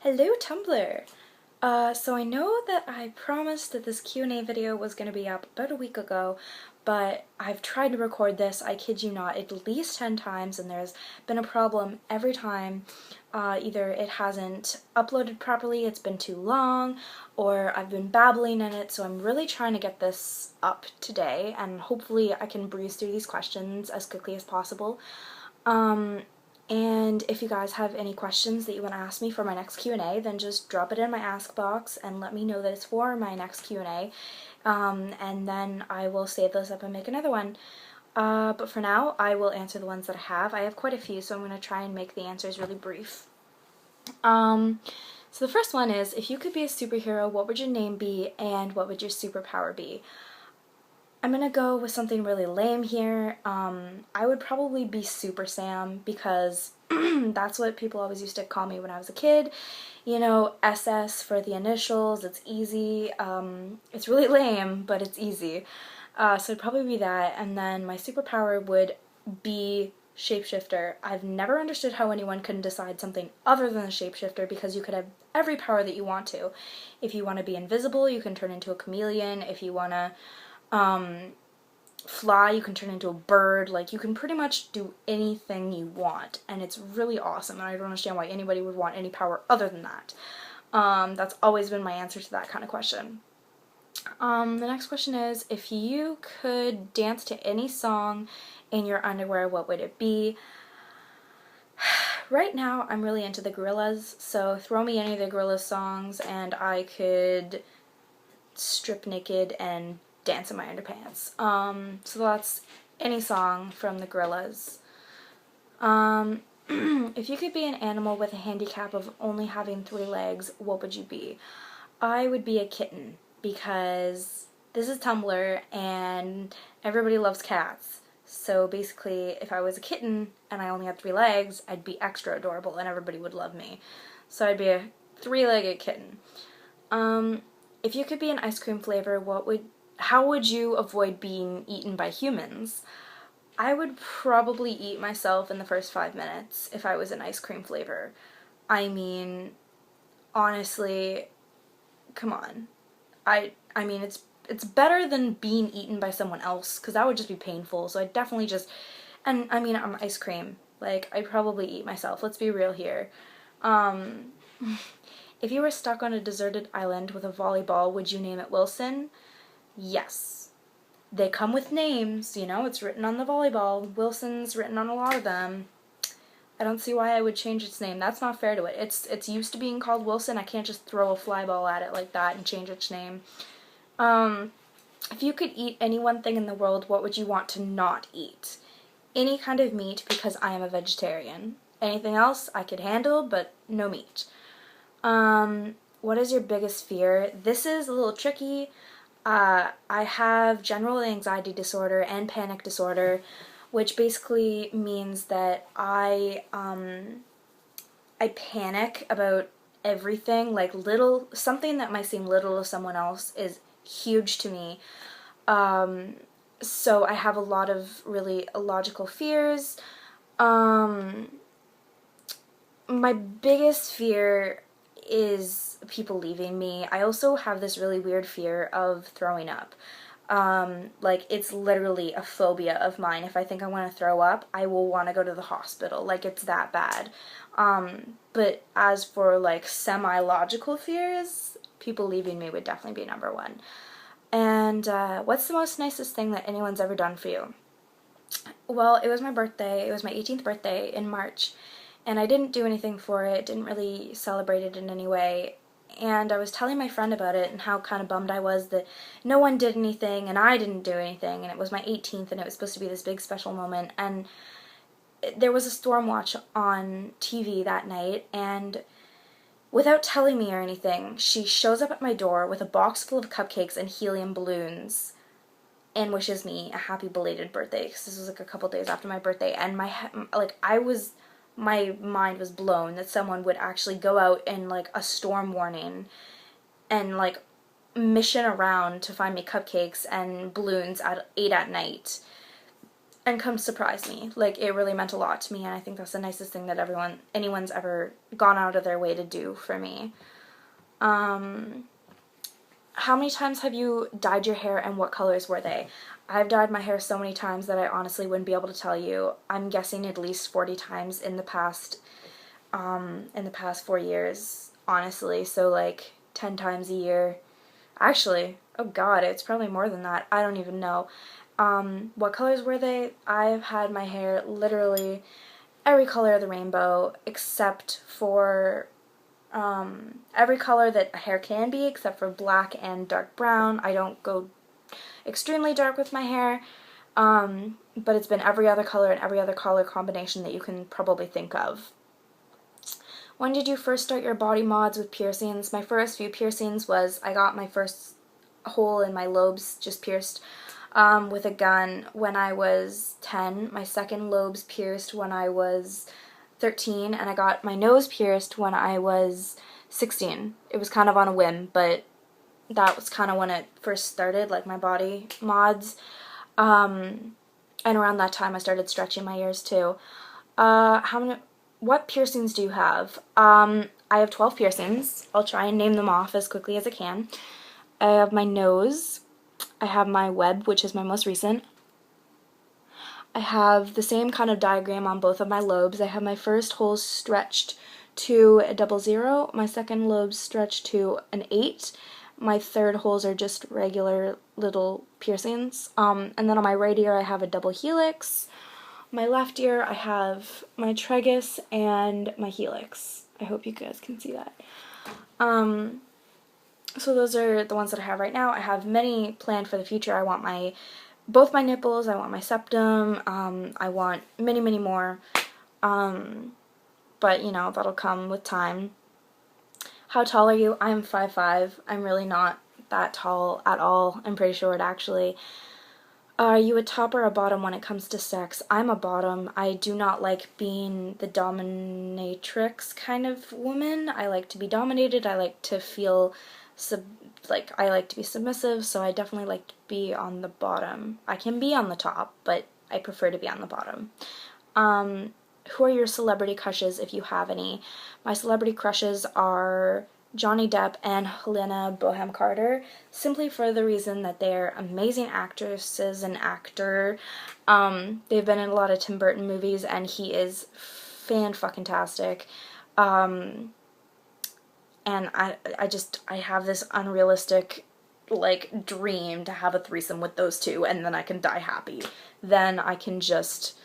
Hello Tumblr! So I know that I promised that this Q&A video was going to be up about a week ago, but I've tried to record this, I kid you not, at least 10 times, and there's been a problem every time. Either it hasn't uploaded properly, it's been too long, or I've been babbling in it, so I'm really trying to get this up today, and hopefully I can breeze through these questions as quickly as possible. And if you guys have any questions that you want to ask me for my next Q&A, then just drop it in my ask box and let me know that it's for my next Q&A. And then I will save those up and make another one. But for now, I will answer the ones that I have. I have quite a few, so I'm going to try and make the answers really brief. So the first one is, if you could be a superhero, what would your name be and what would your superpower be? I'm gonna go with something really lame here. I would probably be Super Sam because that's what people always used to call me when I was a kid. You know, SS for the initials, it's easy. It's really lame, but it's easy. So it'd probably be that, and then my superpower would be shapeshifter. I've never understood how anyone can decide something other than a shapeshifter because you could have every power that you want to. If you want to be invisible, you can turn into a chameleon. If you want to fly, you can turn into a bird. Like, you can pretty much do anything you want, and it's really awesome, and I don't understand why anybody would want any power other than that. That's always been my answer to that kind of question. The next question is, if you could dance to any song in your underwear, what would it be? Right now, I'm really into the Gorillaz, so throw me any of the Gorillaz songs and I could strip naked and dance in my underpants. So that's any song from the Gorillaz. If you could be an animal with a handicap of only having 3 legs, what would you be? I would be a kitten, because this is Tumblr and everybody loves cats. So basically, if I was a kitten and I only had 3 legs, I'd be extra adorable and everybody would love me. So I'd be a 3-legged kitten. If you could be an ice cream flavor, how would you avoid being eaten by humans? I would probably eat myself in the first 5 minutes if I was an ice cream flavor. I mean, honestly, come on. I mean, it's better than being eaten by someone else, because that would just be painful, so I'd definitely just, and I mean, I'm ice cream. Like, I'd probably eat myself. Let's be real here. If you were stuck on a deserted island with a volleyball, would you name it Wilson? Yes. They come with names, you know, it's written on the volleyball. Wilson's written on a lot of them. I don't see why I would change its name. That's not fair to it. It's used to being called Wilson. I can't just throw a fly ball at it like that and change its name. If you could eat any one thing in the world, what would you want to not eat? Any kind of meat, because I am a vegetarian. Anything else I could handle, but no meat. What is your biggest fear? This is a little tricky. I have general anxiety disorder and panic disorder, which basically means that I panic about everything. Like, something that might seem little to someone else is huge to me. So I have a lot of really illogical fears. My biggest fear is people leaving me. I also have this really weird fear of throwing up. Like, it's literally a phobia of mine. If I think I want to throw up, I will want to go to the hospital. Like, it's that bad. But as for, like, semi-logical fears, people leaving me would definitely be number 1. And, what's the most nicest thing that anyone's ever done for you? Well, it was my birthday. It was my 18th birthday in March. And I didn't do anything for it, didn't really celebrate it in any way. And I was telling my friend about it and how kind of bummed I was that no one did anything and I didn't do anything, and it was my 18th and it was supposed to be this big special moment. And there was a storm watch on TV that night, and without telling me or anything, she shows up at my door with a box full of cupcakes and helium balloons and wishes me a happy belated birthday, because this was like a couple days after my birthday. And my mind was blown that someone would actually go out in, like, a storm warning and, like, mission around to find me cupcakes and balloons at 8 at night. and come surprise me. Like, it really meant a lot to me, and I think that's the nicest thing that anyone's ever gone out of their way to do for me. How many times have you dyed your hair, and what colors were they? I've dyed my hair so many times that I honestly wouldn't be able to tell you. I'm guessing at least 40 times in the past 4 years, honestly. So like 10 times a year. Actually, oh god, it's probably more than that. I don't even know. What colors were they? I've had my hair literally every color of the rainbow except for every color that a hair can be, except for black and dark brown. I don't go extremely dark with my hair, but it's been every other color and every other color combination that you can probably think of. When did you first start your body mods with piercings? My first few piercings was, I got my first hole in my lobes just pierced with a gun when I was 10. My second lobes pierced when I was 13, and I got my nose pierced when I was 16. It was kind of on a whim, but that was kind of when it first started, like my body mods. And around that time I started stretching my ears too. What piercings do you have? I have 12 piercings. I'll try and name them off as quickly as I can. I have my nose. I have my web, which is my most recent. I have the same kind of diagram on both of my lobes. I have my first holes stretched to a 00. My second lobes stretched to an 8. My third holes are just regular little piercings. And then on my right ear I have a double helix. My left ear I have my tragus and my helix. I hope you guys can see that. So those are the ones that I have right now. I have many planned for the future. I want both my nipples, I want my septum, I want many, many more, but you know, that'll come with time. How tall are you? I'm 5'5". I'm really not that tall at all. I'm pretty short, actually. Are you a top or a bottom when it comes to sex? I'm a bottom. I do not like being the dominatrix kind of woman. I like to be dominated. I like to feel I like to be submissive, so I definitely like to be on the bottom. I can be on the top, but I prefer to be on the bottom. Who are your celebrity crushes, if you have any? My celebrity crushes are Johnny Depp and Helena Bonham Carter, simply for the reason that they're amazing actresses and actor. They've been in a lot of Tim Burton movies, and he is fan-fucking-tastic. And I have this unrealistic, like, dream to have a threesome with those two, and then I can die happy. Then I can just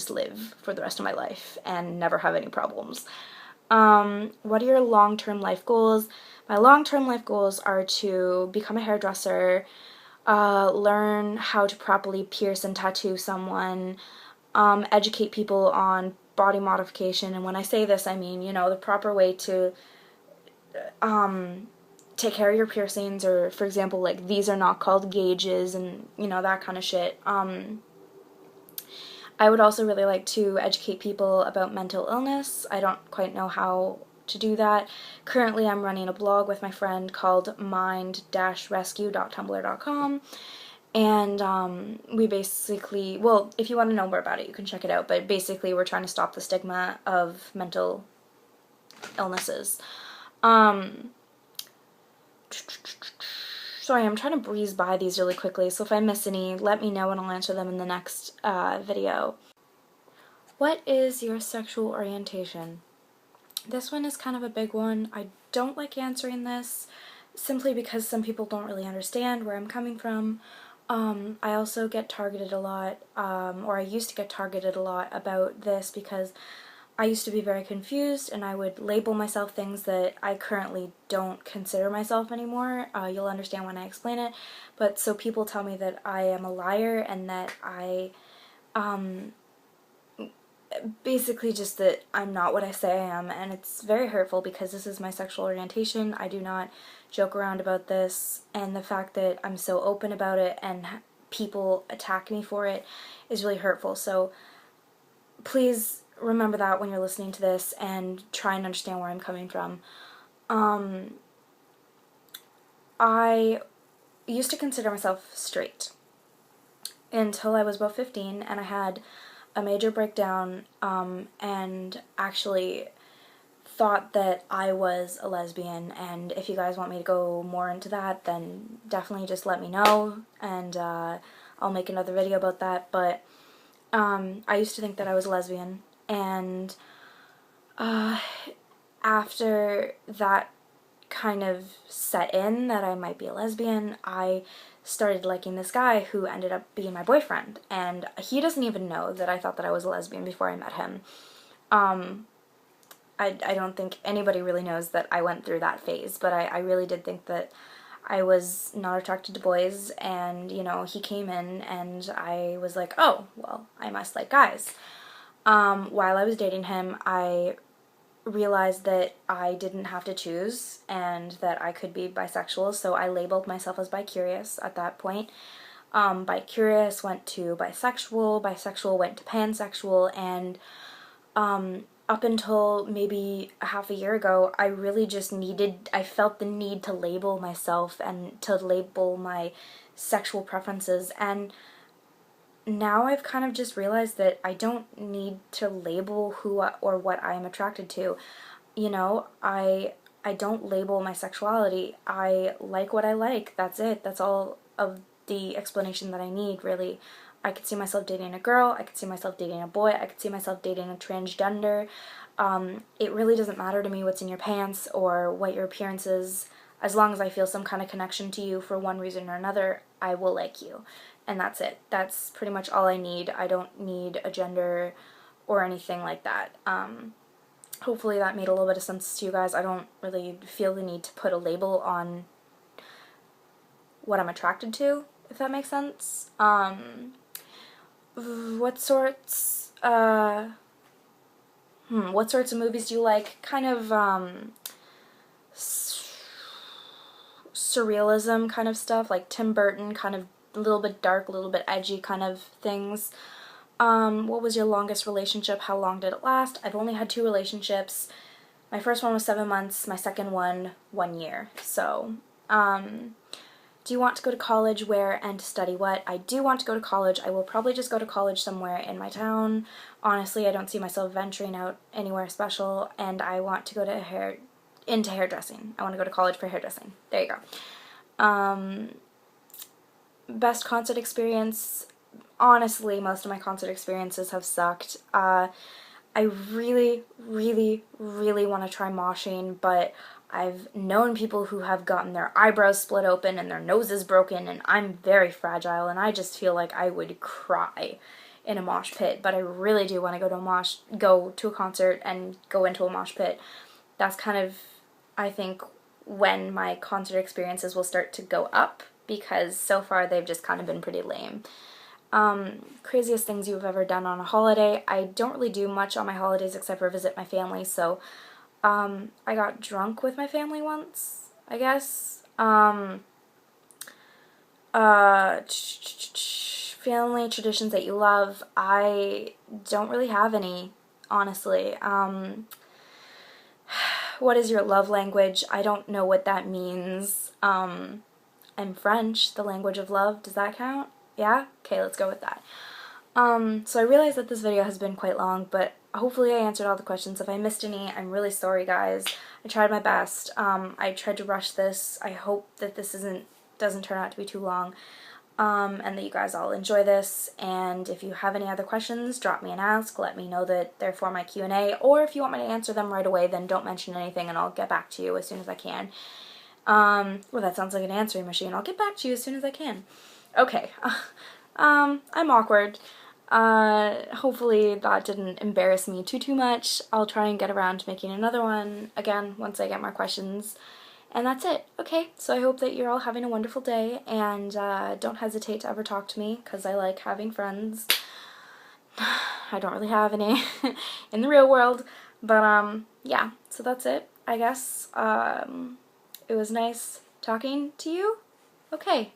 live for the rest of my life and never have any problems. What are your long-term life goals? My long-term life goals are to become a hairdresser, learn how to properly pierce and tattoo someone, educate people on body modification, and when I say this, I mean, you know, the proper way to take care of your piercings, or, for example, like, these are not called gauges, and, you know, that kind of shit. I would also really like to educate people about mental illness. I don't quite know how to do that. Currently, I'm running a blog with my friend called mind-rescue.tumblr.com, and we basically, well, if you want to know more about it, you can check it out, but basically we're trying to stop the stigma of mental illnesses. Sorry, I'm trying to breeze by these really quickly, so if I miss any, let me know and I'll answer them in the next video. What is your sexual orientation? This one is kind of a big one. I don't like answering this, simply because some people don't really understand where I'm coming from. I also get targeted a lot, or I used to get targeted a lot about this, because I used to be very confused, and I would label myself things that I currently don't consider myself anymore. You'll understand when I explain it. But so people tell me that I am a liar, and that I, basically just that I'm not what I say I am, and it's very hurtful because this is my sexual orientation. I do not joke around about this, and the fact that I'm so open about it and people attack me for it is really hurtful. So please remember that when you're listening to this, and try and understand where I'm coming from. I used to consider myself straight. until I was about 15, and I had a major breakdown, and actually thought that I was a lesbian. And if you guys want me to go more into that, then definitely just let me know, and I'll make another video about that. But I used to think that I was a lesbian, and after that kind of set in that I might be a lesbian, I started liking this guy who ended up being my boyfriend, and he doesn't even know that I thought that I was a lesbian before I met him. I don't think anybody really knows that I went through that phase, but I really did think that I was not attracted to boys, and, you know, he came in, and I was like, oh, well, I must like guys. While I was dating him, I realized that I didn't have to choose, and that I could be bisexual, so I labeled myself as bi-curious at that point. Bi-curious went to bisexual, bisexual went to pansexual, and up until maybe a half a year ago, I really just I felt the need to label myself and to label my sexual preferences, and now I've kind of just realized that I don't need to label who or what I am attracted to. You know, I don't label my sexuality. I like what I like. That's it. That's all of the explanation that I need, really. I could see myself dating a girl. I could see myself dating a boy. I could see myself dating a transgender. It really doesn't matter to me what's in your pants or what your appearance is. As long as I feel some kind of connection to you for one reason or another, I will like you. And that's it. That's pretty much all I need. I don't need a gender or anything like that. Hopefully that made a little bit of sense to you guys. I don't really feel the need to put a label on what I'm attracted to, if that makes sense. What sorts of movies do you like? Kind of, surrealism kind of stuff, like Tim Burton, kind of a little bit dark, a little bit edgy kind of things. What was your longest relationship? How long did it last? I've only had 2 relationships. My first one was 7 months, my second one, 1 year. So, do you want to go to college? Where and to study what? I do want to go to college. I will probably just go to college somewhere in my town. Honestly, I don't see myself venturing out anywhere special, and I want to go to into hairdressing. I want to go to college for hairdressing. There you go. Best concert experience? Honestly, most of my concert experiences have sucked. I really, really, really want to try moshing, but I've known people who have gotten their eyebrows split open and their noses broken, and I'm very fragile, and I just feel like I would cry in a mosh pit. But I really do want to go to a concert and go into a mosh pit. That's kind of, I think, when my concert experiences will start to go up, because so far they've just kind of been pretty lame. Craziest things you've ever done on a holiday? I don't really do much on my holidays except for visit my family, so I got drunk with my family once, I guess. Family traditions that you love? I don't really have any, honestly. What is your love language? I don't know what that means. I'm French, the language of love. Does that count? Yeah? Okay, let's go with that. So I realize that this video has been quite long, but hopefully I answered all the questions. If I missed any, I'm really sorry, guys. I tried my best. I tried to rush this. I hope that this doesn't turn out to be too long, and that you guys all enjoy this. And if you have any other questions, drop me an ask. Let me know that they're for my Q&A, or if you want me to answer them right away, then don't mention anything and I'll get back to you as soon as I can. Well, that sounds like an answering machine. I'll get back to you as soon as I can. Okay. I'm awkward. Hopefully that didn't embarrass me too much. I'll try and get around to making another one again once I get more questions. And that's it. Okay, so I hope that you're all having a wonderful day, and don't hesitate to ever talk to me, because I like having friends. I don't really have any in the real world, but yeah, so that's it, I guess. It was nice talking to you. Okay.